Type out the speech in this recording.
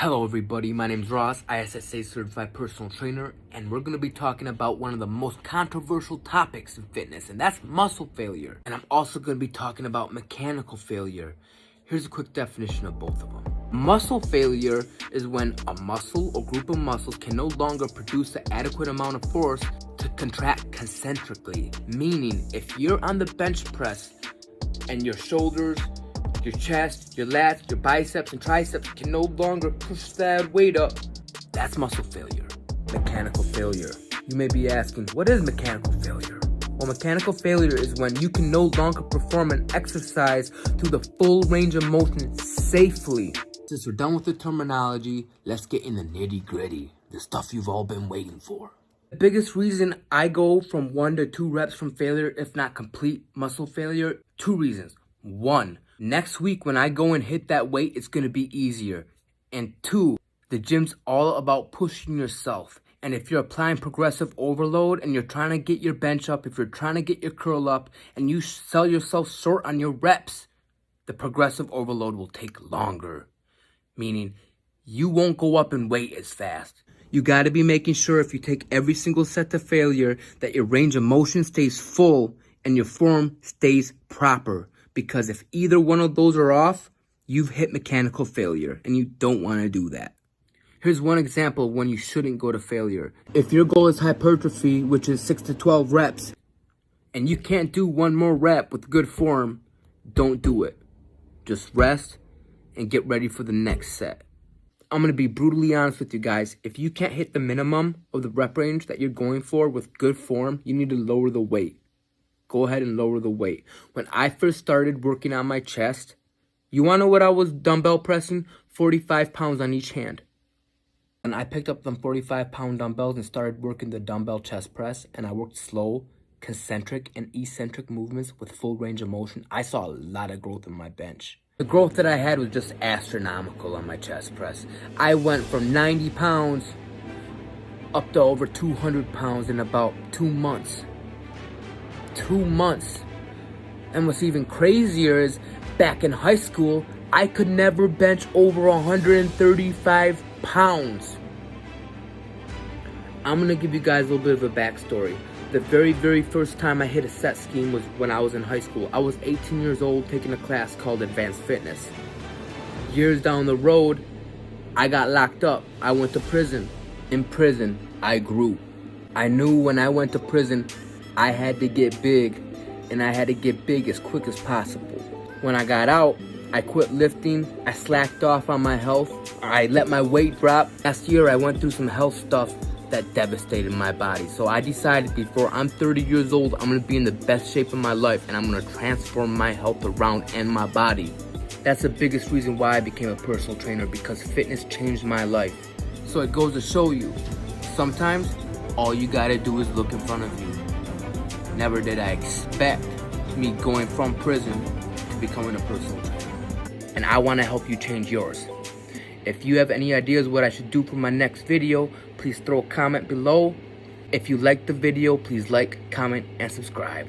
Hello everybody, my name's Ross, ISSA certified personal trainer, and we're going to be talking about one of the most controversial topics in fitness, and that's muscle failure. And I'm also going to be talking about mechanical failure. Here's a quick definition of both of them. Muscle failure is when a muscle or group of muscles can no longer produce the adequate amount of force to contract concentrically. Meaning, if you're on the bench press and your shoulders, your chest, your lats, your biceps, and triceps can no longer push that weight up, that's muscle failure. Mechanical failure. You may be asking, what is mechanical failure? Well, mechanical failure is when you can no longer perform an exercise to the full range of motion safely. Since we're done with the terminology, let's get in the nitty-gritty, the stuff you've all been waiting for. The biggest reason I go from 1 to 2 reps from failure, if not complete muscle failure, 2 reasons. 1, next week when I go and hit that weight, it's going to be easier. And 2, the gym's all about pushing yourself. And if you're applying progressive overload and you're trying to get your bench up, if you're trying to get your curl up, and you sell yourself short on your reps, the progressive overload will take longer. Meaning, you won't go up in weight as fast. You got to be making sure if you take every single set to failure that your range of motion stays full and your form stays proper. Because if either one of those are off, you've hit mechanical failure, and you don't want to do that. Here's one example of when you shouldn't go to failure. If your goal is hypertrophy, which is 6 to 12 reps, and you can't do one more rep with good form, don't do it. Just rest and get ready for the next set. I'm going to be brutally honest with you guys. If you can't hit the minimum of the rep range that you're going for with good form, you need to lower the weight. Go ahead and lower the weight. When I first started working on my chest, you want to know what I was dumbbell pressing? 45 pounds on each hand. And I picked up them 45-pound dumbbells and started working the dumbbell chest press, and I worked slow, concentric, and eccentric movements with full range of motion. I saw a lot of growth in my bench. The growth that I had was just astronomical on my chest press. I went from 90 pounds up to over 200 pounds in about 2 months. 2 months. And what's even crazier is back in high school, I could never bench over 135 pounds. I'm gonna give you guys a little bit of a backstory. The very first time I hit a set scheme was when I was in high school. I was 18 years old taking a class called Advanced Fitness. Years down the road, I got locked up. I went to prison. In prison, I grew. I knew when I went to prison, I had to get big, and I had to get big as quick as possible. When I got out, I quit lifting, I slacked off on my health, I let my weight drop. Last year, I went through some health stuff that devastated my body. So I decided before I'm 30 years old, I'm gonna be in the best shape of my life, and I'm gonna transform my health around and my body. That's the biggest reason why I became a personal trainer, because fitness changed my life. So it goes to show you, sometimes all you gotta do is look in front of you. Never did I expect me going from prison to becoming a personal trainer. And I want to help you change yours. If you have any ideas what I should do for my next video, please throw a comment below. If you liked the video, please like, comment, and subscribe.